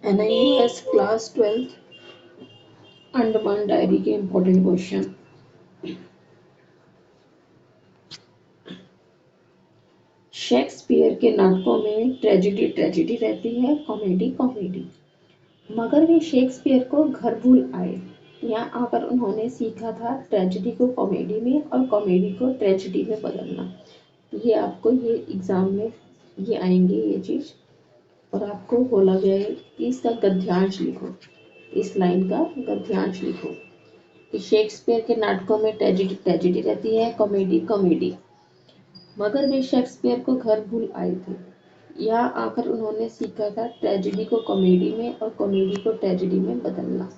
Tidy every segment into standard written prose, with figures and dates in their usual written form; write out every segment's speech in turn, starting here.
NIOS class 12 Andaman diary के important question. Shakespeare के नाटकों में ट्रेजेडी ट्रेजेडी रहती है, कॉमेडी कॉमेडी। मगर वे शेक्सपियर को घर भूल आए। यहाँ आकर उन्होंने सीखा था ट्रेजेडी को कॉमेडी में और कॉमेडी को ट्रेजेडी में बदलना। ये आपको ये एग्जाम में ये आएंगे ये चीज, और आपको बोला गया है कि इसका गद्यांश लिखो, इस लाइन का गद्यांश लिखो कि शेक्सपियर के नाटकों में ट्रेजेडी ट्रेजेडी रहती है, कॉमेडी कॉमेडी। मगर वे शेक्सपियर को घर भूल आए थे। यहाँ आकर उन्होंने सीखा था ट्रेजेडी को कॉमेडी में और कॉमेडी को ट्रेजेडी में बदलना।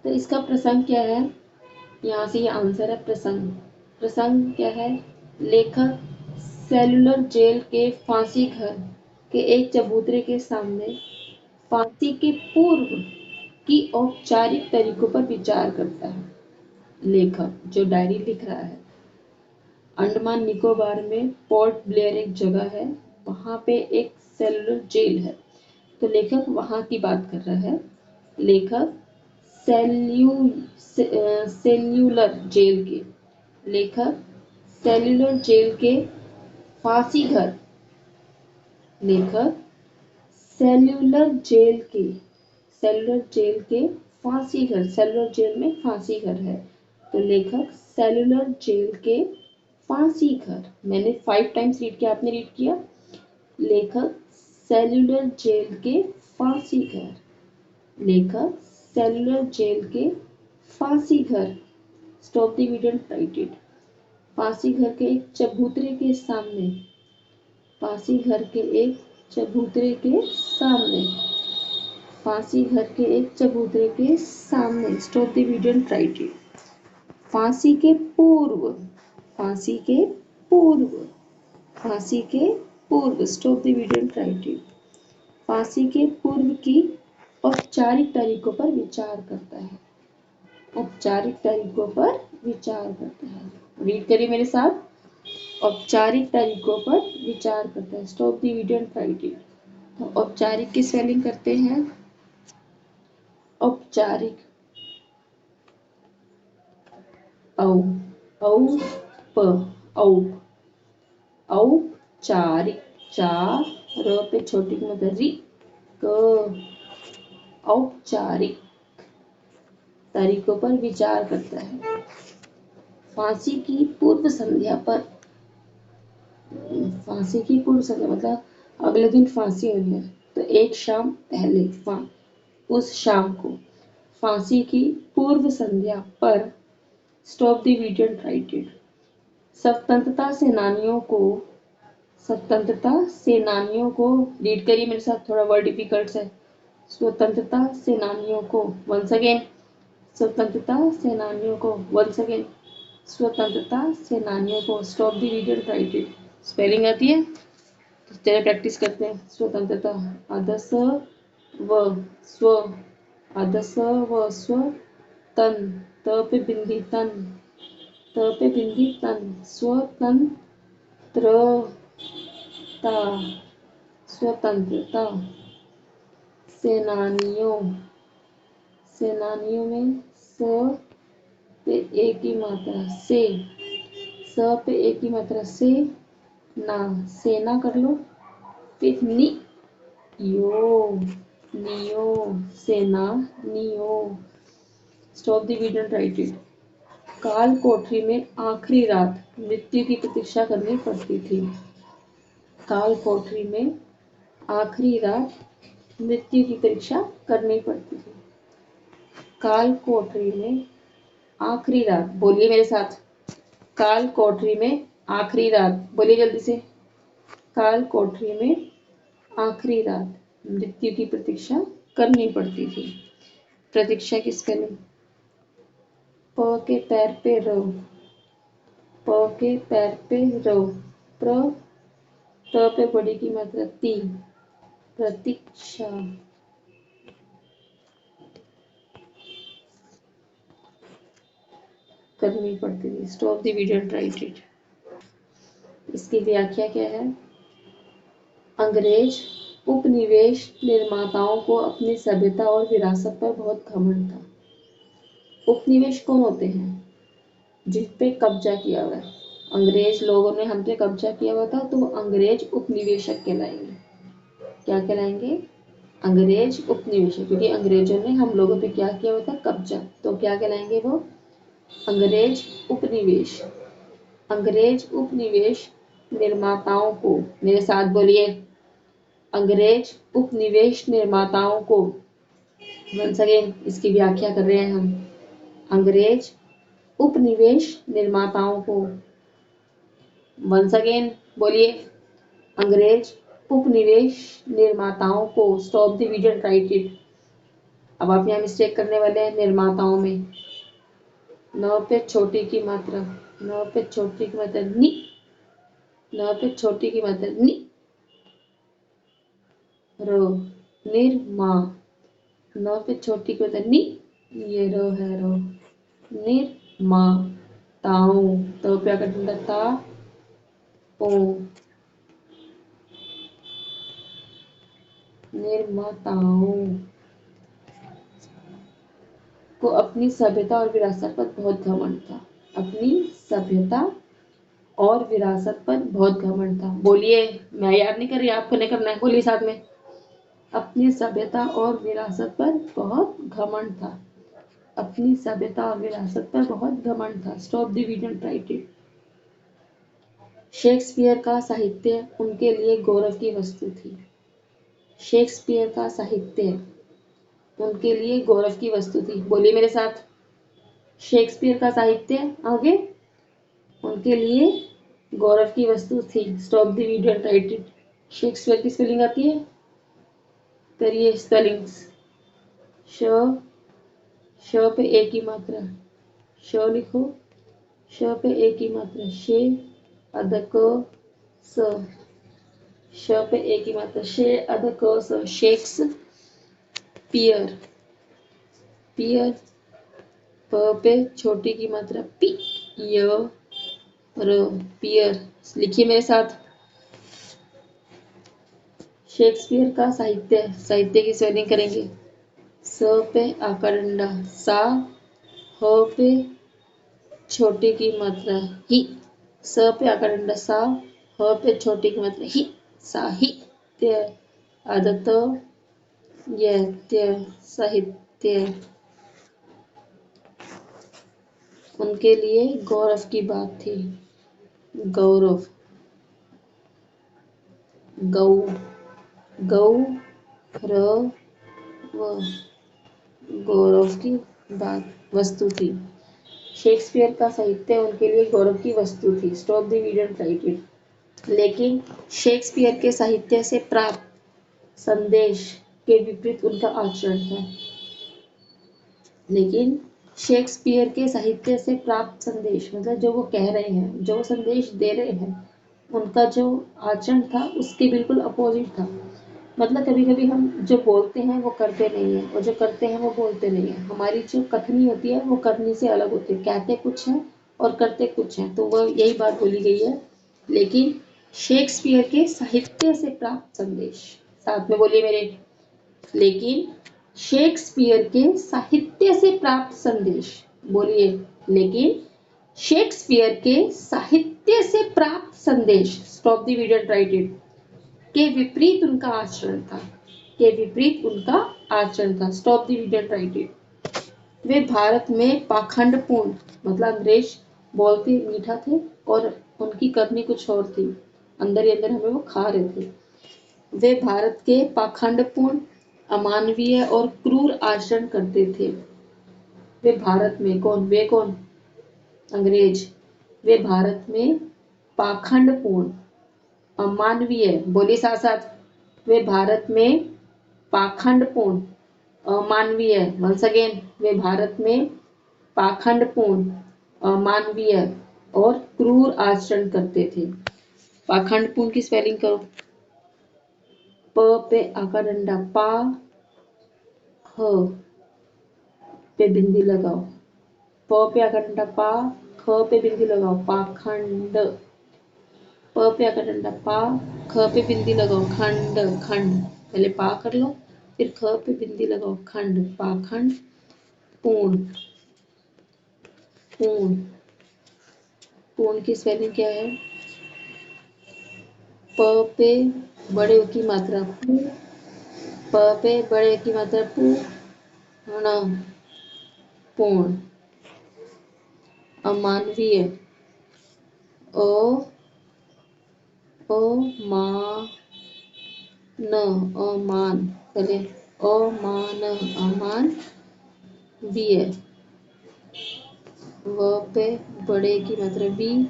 तो इसका प्रसंग क्या है? यहाँ से ये आंसर है प्रसंग। प्रसंग क्या है? लेखक सेलुलर जेल के फांसी घर के एक चबूतरे के सामने फांसी के पूर्व की औपचारिक तरीकों पर विचार करता है। लेखक जो डायरी लिख रहा है, अंडमान निकोबार में पोर्ट ब्लेयर एक जगह है, वहां पे एक सेलुलर जेल है। तो लेखक वहां की बात कर रहा है। लेखक सेल्यूलर जेल के लेखक सेल्यूलर जेल के फांसी घर लेखक सेल्यूलर जेल के फांसी घर, सेलुलर जेल में फांसी घर है। तो लेखक सेलुलर जेल के फांसी घर, मैंने 5 टाइम्स रीड किया, आपने रीड किया। लेखक सेलुलर जेल के फांसी घर, लेखक सेलुलर जेल के फांसी घर। Stop the video and write it. फांसी घर के एक चबूतरे के सामने, फांसी घर के एक चबूतरे के सामने, फांसी घर के एक चबूतरे के सामने। Stop the video and write it. फांसी के पूर्व, फांसी के पूर्व, फांसी के पूर्व। Stop the video and write it. फांसी के पूर्व की औपचारिक तरीकों पर विचार करता है, औपचारिक तरीकों पर विचार करता है। रीड करिए मेरे साथ, औपचारिक तरीकों पर विचार करता है। Stop the video and write it. तो औपचारिक की स्पेलिंग करते हैं। औपचारिक, औ औ प औ औपचारिक, चार र पे छोटी की मतलब री क। औपचारिक तरीकों पर विचार करता है। फांसी की पूर्व संध्या पर, फांसी की पूर्व संध्या मतलब अगले दिन फांसी हुई है, तो एक शाम पहले उस शाम को फांसी की पूर्व संध्या पर। Stop the video and write it. स्वतंत्रता सेनानियों को, स्वतंत्रता सेनानियों को, रीड करिए मेरे साथ, थोड़ा वर्ड डिफिकल्ट है। स्वतंत्रता सेनानियों को, वंस अगेन, स्वतंत्रता सेनानियों को, वंस अगेन, स्वतंत्रता सेनानियों को। Stop the video and write it. Spelling आती है तो चलिए प्रैक्टिस करते हैं। स्वतंत्रता, आधा स व स्व, आधा स व स्व, तन, त पे बिंदी तन, त पे बिंदी तन, स्वतंत्रता, स्वतंत्रता। सेनानियों, सेनानियों में स पे एक ही मात्रा से, स पे एक ही मात्रा से ना, सेना कर लो। फिर नि यो, नियो, सेना neo. Stop the video and write it. काल कोठरी में आखिरी रात मृत्यु की प्रतीक्षा करनी पड़ती थी। काल कोठरी में आखिरी रात मृत्यु की परीक्षा करनी पड़ती थी। काल कोठरी में आखिरी रात, बोलिए मेरे साथ, काल कोठरी में आखिरी रात, बोलिए जल्दी से। काल कोठरी में आखिरी रात मृत्यु की प्रतीक्षा करनी पड़ती थी। प्रतीक्षा की स्पेलिंग, प के पैर पे रो, प के पैर पे रो, प्र, त पे बड़ी की मात्रा ती, प्रतीक्षा। करनी पड़ती थी। Stop the video and write it. इसकी व्याख्या क्या है? अंग्रेज उपनिवेश निर्माताओं को अपनी सभ्यता और विरासत पर बहुत घमंड था। उपनिवेश कौन होते हैं? जिस पे कब्जा किया हुआ है। अंग्रेज लोगों ने हम पे कब्जा किया हुआ था तो वो अंग्रेज उपनिवेशक कहलाएंगे। क्या कहलाएंगे? अंग्रेज उपनिवेशक, क्योंकि अंग्रेजों ने हम लोगों पे क्या किया हुआ था? कब्जा। तो क्या कहलाएंगे वो? अंग्रेज उपनिवेश। अंग्रेज उपनिवेश निर्माताओं को, मेरे साथ बोलिए, अंग्रेज उपनिवेश निर्माताओं को, वंस अगेन इसकी व्याख्या कर रहे हैं हम, अंग्रेज उपनिवेश निर्माताओं को, वंस अगेन बोलिए, अंग्रेज उपनिवेश निर्माताओं को, stop the video and write it. अब आप यहाँ मिस्टेक करने वाले हैं निर्माताओं में। न पे छोटी की मात्रा, न पे छोटी की मात्रा नि, न पे छोटी की मात्रा नि, रो, निर्मा, न पे छोटी की मात्रा नि, ये रो है रो, निर्माताओं, तो पे आकर ता ओ, निर्माताओं को अपनी सभ्यता और विरासत पर बहुत घमंड था। अपनी सभ्यता और विरासत पर बहुत घमंड था। बोलिए, मैं याद नहीं कर रही, आपको नहीं करना है, बोलिए साथ में। अपनी सभ्यता और विरासत पर बहुत घमंड था। अपनी सभ्यता और विरासत पर बहुत घमंड था। Stop the video and write it. Shakespeare का साहित्य उनके लिए गौरव की वस्तु थी। शेक्सपियर का साहित्य उनके लिए गौरव की वस्तु थी। बोलिए मेरे साथ, शेक्सपियर का साहित्य आगे उनके लिए गौरव की वस्तु थी। Stop the video and write it. Shakespeare की स्पेलिंग आती है? करिए स्पेलिंग्स। श, श पे एक की मात्रा, श लिखो, श पे एक की मात्रा, शे, अदक, स, श पे एक की मात्रा, शे, अदक, स, शेक्स पियर, पियर, प पे छोटी की मात्रा पी, य, र, पियर। लिखिए मेरे साथ, शेक्सपियर का साहित्य, साहित्य की स्पेलिंग करेंगे। स पे आकार डंडा सा, ह पे छोटी की मात्रा ही, स पे आकार डंडा सा, ह पे छोटी की मात्रा ही, साहित्य, आदत, यत्य, साहित्य। उनके लिए गौरव की बात थी। गौरव, गौ, गौ, र, व, गौरव की बात वस्तु थी। शेक्सपियर का साहित्य उनके लिए गौरव की वस्तु थी। Stop the video and write it. लेकिन शेक्सपियर के साहित्य से प्राप्त संदेश के विपरीत उनका आचरण था। लेकिन शेक्सपियर के साहित्य से प्राप्त संदेश, मतलब जो वो कह रहे हैं, जो संदेश दे रहे हैं, उनका जो आचरण था उसके बिल्कुल अपोजिट था। मतलब कभी कभी हम जो बोलते हैं वो करते नहीं है, और जो करते हैं वो बोलते नहीं है। हमारी जो कथनी होती है वो करनी से अलग होती है। कहते कुछ हैं और करते कुछ हैं, तो वह यही बात बोली गई है। लेकिन शेक्सपियर के साहित्य से प्राप्त संदेश, साथ में बोलिए मेरे, लेकिन शेक्सपियर के साहित्य से प्राप्त संदेश, बोलिए, लेकिन शेक्सपियर के साहित्य से प्राप्त संदेश, stop the video and write it, के विपरीत उनका आचरण था। के विपरीत उनका आचरण था। Stop the video and write it. वे भारत में पाखंडपूर्ण, मतलब अंग्रेज बोलते मीठा थे और उनकी करनी कुछ और थी, अंदर ही अंदर हमें वो खा रहे थे। वे भारत के पाखंडपूर्ण, अमानवीय और क्रूर आचरण करते थे। वे भारत में कौन? वे कौन? अंग्रेज। वे भारत में पाखंडपूर्ण, अमानवीय, बोलिए साथ साथ, वे भारत में पाखंडपूर्ण, अमानवीय, वंस अगेन, वे भारत में पाखंडपूर्ण, अमानवीय और क्रूर आचरण करते थे। पाखंडपूर्ण की स्पेलिंग करो। प पे आकार डंडा पा, ह पे बिंदी लगाओ, प पे आकार डंडा पा, ख पे बिंदी लगाओ, पाखंड, प पे आकर डंडा पा, ख पे बिंदी लगाओ खंड खंड, पहले पा कर लो, फिर ख पे बिंदी लगाओ खंड, पाखंड, पूर्ण पूर्ण, पूर्ण की स्पेलिंग क्या है? प पे बड़े की मात्रा पू, प पे बड़े की मात्रा पू, ण पूर्ण। अमानवीय, अ अमान, अमान, पहले अमान, अमान विय, व पे बड़े की मात्रा बी,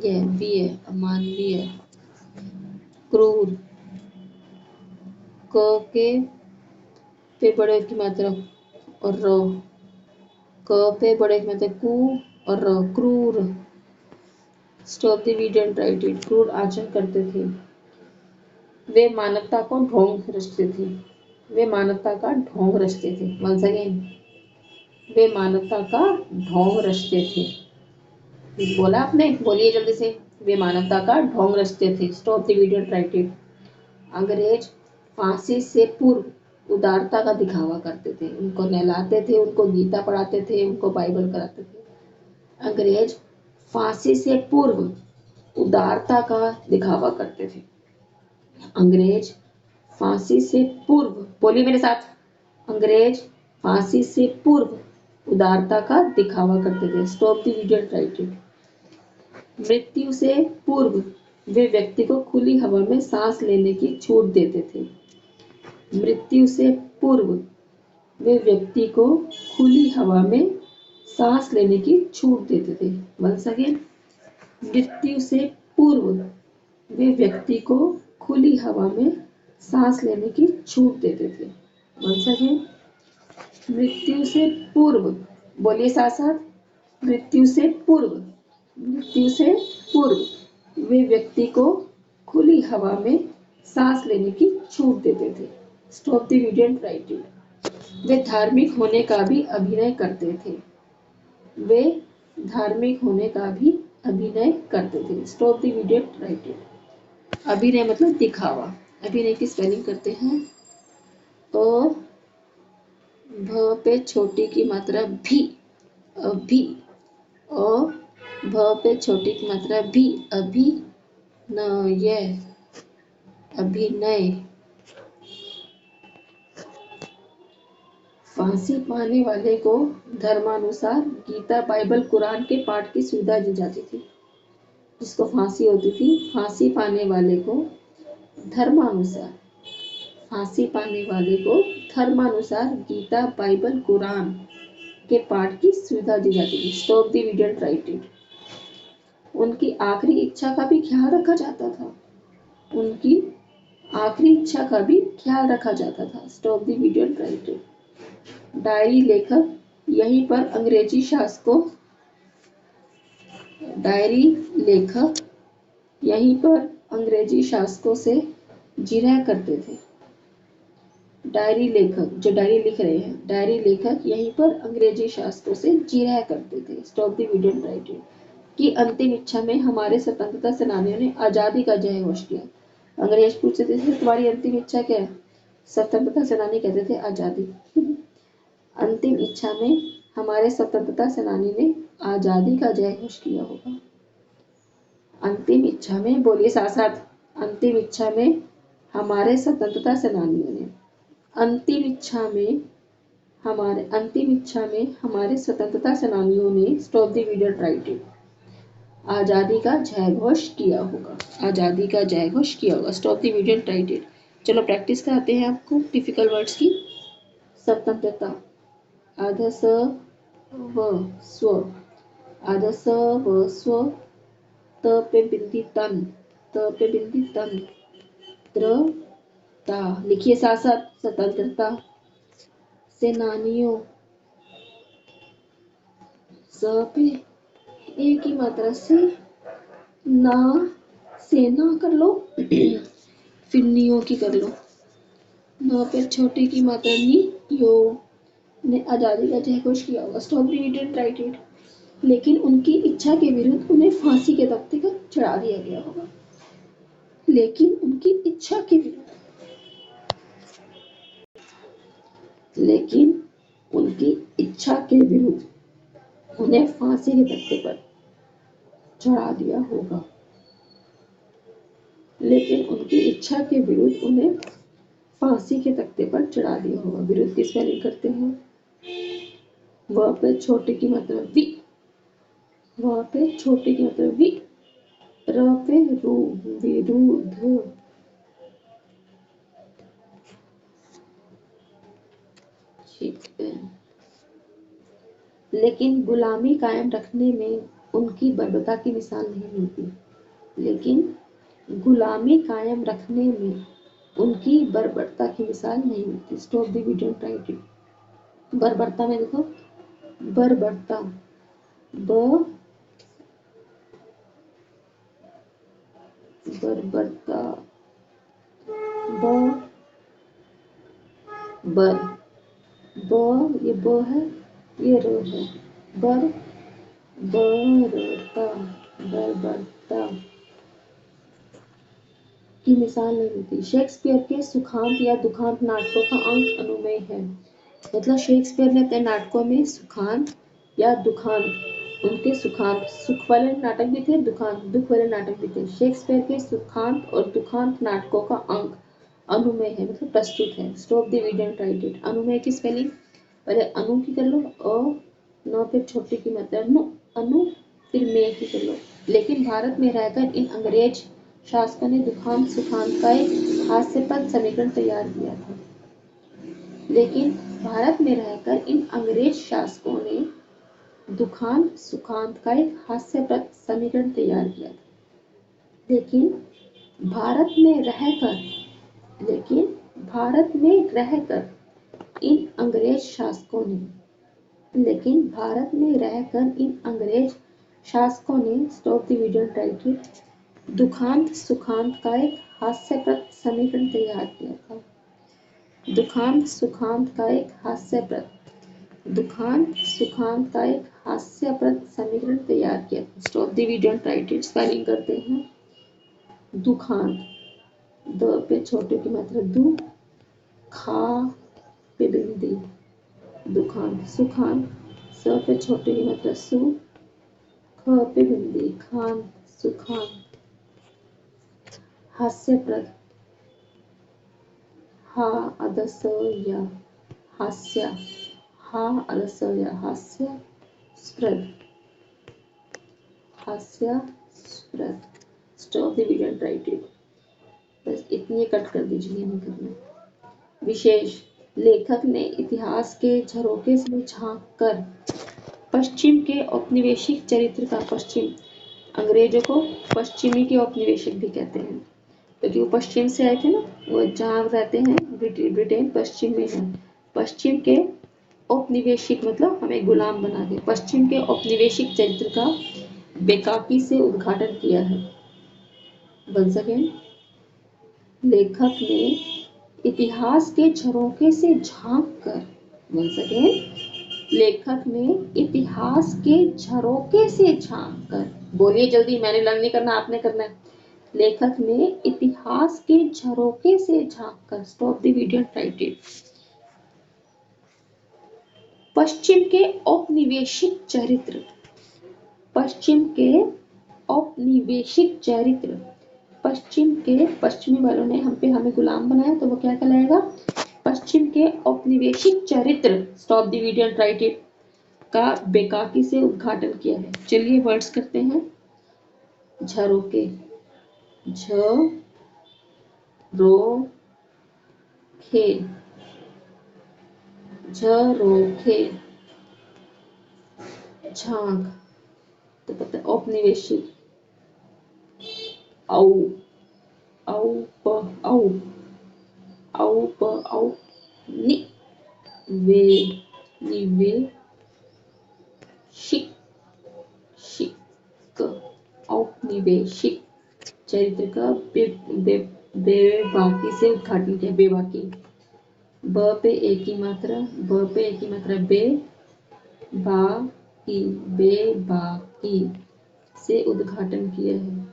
ये विय, अमानवीय। क्रूर, क के पे बड़े की मात्रा और र, क पे बड़े की मात्रा कु और र, क्रूर। Stop the video and write it. क्रूर आचरण करते थे, वे मानवता को ढोंग रचते थे, वे मानवता का ढोंग रचते थे। वंस अगेन, वे मानवता का ढोंग रचते थे। बोला आपने, बोलिए जल्दी से। वे मानवता का ढोंग रचते थे। Stop the video and write it. अंग्रेज फांसी से पूर्व उदारता का दिखावा करते थे, उनको नहलाते थे, उनको गीता पढ़ाते थे, उनको बाइबल कराते थे। अंग्रेज फांसी से पूर्व उदारता का दिखावा करते थे। अंग्रेज फांसी से पूर्व, बोलिए मेरे साथ, अंग्रेज फांसी से पूर्व उदारता का दिखावा करते थे। Stop the video and write it. मृत्यु से पूर्व वे व्यक्ति को खुली हवा में सांस लेने की छूट देते थे। मृत्यु से पूर्व वे व्यक्ति को खुली हवा में सांस लेने की छूट देते थे। वंस अगेन, मृत्यु से पूर्व वे व्यक्ति को खुली हवा में सांस लेने की छूट देते थे। वंस अगेन, मृत्यु से पूर्व, बोलिए साथ साथ, मृत्यु से पूर्व, मृत्यु से पूर्व वे व्यक्ति को खुली हवा में सांस लेने की छूट देते थे। Stop the video and write it. वे धार्मिक होने का भी अभिनय करते थे, वे धार्मिक होने का भी अभिनय करते थे। Stop the video and write it. अभिनय मतलब दिखावा। अभिनय की स्पेलिंग करते हैं। अ भ पे छोटी की मात्रा भी, अभी, अ भ पे छोटी की मात्रा भी, अभी, नय, अभिनय। फांसी पाने वाले को धर्मानुसार गीता, बाइबल, कुरान के पाठ की सुविधा दी जाती थी। जिसको फांसी होती थी, फांसी पाने वाले को धर्मानुसार, फांसी पाने वाले को धर्मानुसार गीता, बाइबल, कुरान के पाठ की सुविधा दी जाती थी। Stop the video and write it. उनकी आखिरी इच्छा का भी ख्याल रखा जाता था, उनकी आखिरी इच्छा का भी ख्याल रखा जाता था। Stop the video and write it. Diary लेखक यहीं पर अंग्रेजी शासकों, डायरी लेखक यहीं पर अंग्रेजी शासकों से जिरह करते थे। डायरी लेखक जो डायरी लिख रहे हैं, डायरी लेखक यहीं पर अंग्रेजी शासकों से जिरह करते थे। Stop the video and write it. की अंतिम इच्छा में हमारे स्वतंत्रता सेनानियों ने आजादी का जय घोष किया। अंग्रेज पूछते थे तुम्हारी अंतिम इच्छा क्या है? स्वतंत्रता सेनानी कहते थे आजादी। अंतिम इच्छा में हमारे स्वतंत्रता सेनानी ने आजादी का जय घोष किया होगा। अंतिम इच्छा में, बोलिए साथ साथ, अंतिम इच्छा में हमारे स्वतंत्रता सेनानियों ने, अंतिम इच्छा में हमारे स्वतंत्रता सेनानियों ने, stop the video right it, आजादी का जय घोष किया होगा, आजादी का जय घोष किया होगा। Stop the video right it. चलो प्रैक्टिस कराते हैं आपको टिपिकल वर्ड्स की। स्वतंत्रता, आध स व स्व, आध स व स्व, त पे बिंदी तन, त पे बिंदी तन, त्रता, लिखिए साथ साथ, स्वतंत्रता। सेनानियों, स पे एक की मात्रा से ना, सेना कर लो, फिर नियो की कर लो, न पे छोटे की मात्रा नी, यो ने आजादी का जय घोष किया होगा। Stop read and write it. लेकिन उनकी इच्छा के विरुद्ध उन्हें फांसी के तख्ते पर चढ़ा दिया गया होगा। लेकिन उनकी इच्छा के विरुद्ध, लेकिन उनकी इच्छा के विरुद्ध उन्हें फांसी के तख्ते पर चढ़ा दिया होगा। लेकिन उनकी इच्छा के विरुद्ध उन्हें फांसी के तख्ते पर चढ़ा दिया होगा। विरुद्ध की स्पेलिंग करते हैं। वह पे छोटे की मतलब वि, वह पे छोटे की मतलब वि, र पे रू, विरुद्ध। ठीक है। लेकिन गुलामी कायम रखने में उनकी बर्बरता की मिसाल नहीं मिलती। लेकिन गुलामी कायम रखने में उनकी बर्बरता की मिसाल नहीं मिलती। Stop the video and write it. बर्बरता में देखो, बर्बरता, बर्बरता, बर, ये ब है, ये र है, बर्बरता, बर्बरता की मिसाल नहीं मिलती। शेक्सपियर के सुखांत या दुखांत नाटकों का अंक अनुमेय है। मतलब शेक्सपियर ने अपने नाटकों में सुखांत या दुखांत, उनके सुखांत, सुख वाले नाटक भी थे, दुखांत, दुख वाले नाटक भी थे। शेक्सपियर के सुखांत और दुखांत नाटकों का अंक अनुमेय है, मतलब प्रस्तुत है। Stop the video and write it. अनुमेय की स्पेलिंग पहले अनु की कर लो, न फिर छोटी की मतलब नु, अनु, फिर मेय की कर लो। लेकिन भारत में रहकर इन अंग्रेज शासकों ने दुखांत सुखांत का एक हास्यपद समीकरण तैयार किया था। लेकिन भारत में रहकर इन अंग्रेज शासकों ने दुखांत सुखांत का एक हास्यप्रद समीकरण तैयार किया था। लेकिन भारत में रहकर इन अंग्रेज शासकों ने, लेकिन भारत में रहकर इन अंग्रेज शासकों ने, stop the video and write it, दुखांत सुखांत का एक हास्यप्रद समीकरण तैयार किया था। दुखांत सुखांत का एक हास्यप्रद, दुखांत सुखांत का एक हास्यप्रद समीकरण तैयार किया था। Stop the video and write it. Spelling करते हैं। दुखांत, द पे छोटे की मतलब दु, खा पे बिंदी, दुखांत। सुखांत, स पे छोटे की मतलब सु, ख पे बिंदी, खान, सुखांत। हास्यप्रद, हा अदस या, हास्य, हा अदस या, हास्य स्प्रद, हास्यास्पद। Stop the video and write it. बस इतनी कट कर दीजिए, नहीं करना। विशेष, लेखक ने इतिहास के झरोखे से झांककर पश्चिम के औपनिवेशिक चरित्र का, पश्चिम, अंग्रेजों को पश्चिमी के औपनिवेशिक भी कहते हैं क्योंकि वो पश्चिम से आए थे ना, वो जहाँ रहते हैं ब्रिटेन पश्चिम में है। पश्चिम के औपनिवेशिक मतलब हमें गुलाम बना के, पश्चिम के औपनिवेशिक चरित्र का बेकाकी से उद्घाटन किया है। वंस अगेन, लेखक ने इतिहास के झरोखे से झांककर, वंस अगेन, लेखक ने इतिहास के झरोखे से झांककर, बोलिए जल्दी, मैंने लर्न नहीं करना, आपने करना है। लेखक ने इतिहास के झरोखे से झांककर, stop the video and write it, पश्चिम के औपनिवेशिक चरित्र, पश्चिम के औपनिवेशिक चरित्र, पश्चिम के, पश्चिमी वालों ने हमें गुलाम बनाया तो वो क्या कहलाएगा, पश्चिम के औपनिवेशिक चरित्र, stop the video and write it, का बेकाकी से उद्घाटन किया है। चलिए वर्ड्स करते हैं। झरोके, झ रो खे, झरोखे, झांक, तो पता है औपनिवेशिक, औ, औ प औ नि वे, निवे शिक, शिक, औपनिवेशिक चरित्र का बेबाकी से उद्घाटन किया। बेबाकी, ब पे एक ही मात्रा, ब पे एक ही मात्रा, बे, बा, की, बेबाकी से उद्घाटन किया है।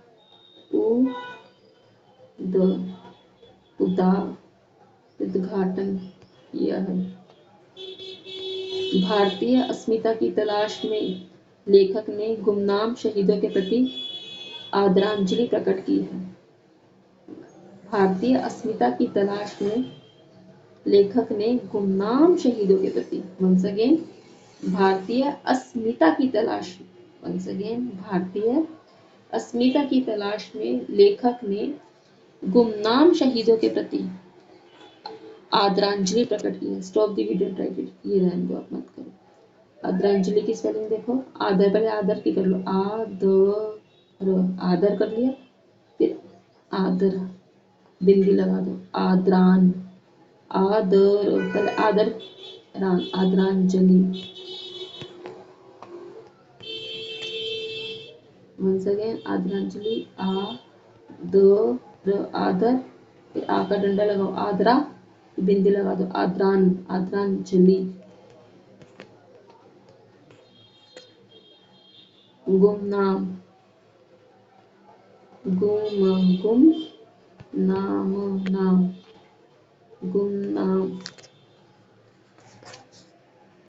द उदा उद्घाटन किया है। भारतीय अस्मिता की तलाश में लेखक ने गुमनाम शहीदों के प्रति आदरांजलि प्रकट की है। भारतीय अस्मिता की तलाश में लेखक ने गुमनाम शहीदों के प्रति, वंस अगेन, भारतीय अस्मिता की तलाश, वंस अगेन, भारतीय अस्मिता की तलाश में लेखक ने गुमनाम शहीदों के प्रति आदरांजलि प्रकट की है। Stop the video, right it, ये रहने दो, आप मत करो। आदरांजलि की स्पेलिंग देखो, आदर, पहले आदर की कर लो, आदर कर लिया, फिर आदर, बिंदी लगा दो, आदरान, आदर, पहले आदर, आदरांजलि, वंस अगेन, आदरांजलि, आदर, फिर आ का डंडा लगाओ, आदरा, बिंदी लगा दो, आदरांजलि। गुमनाम, गुम नाम,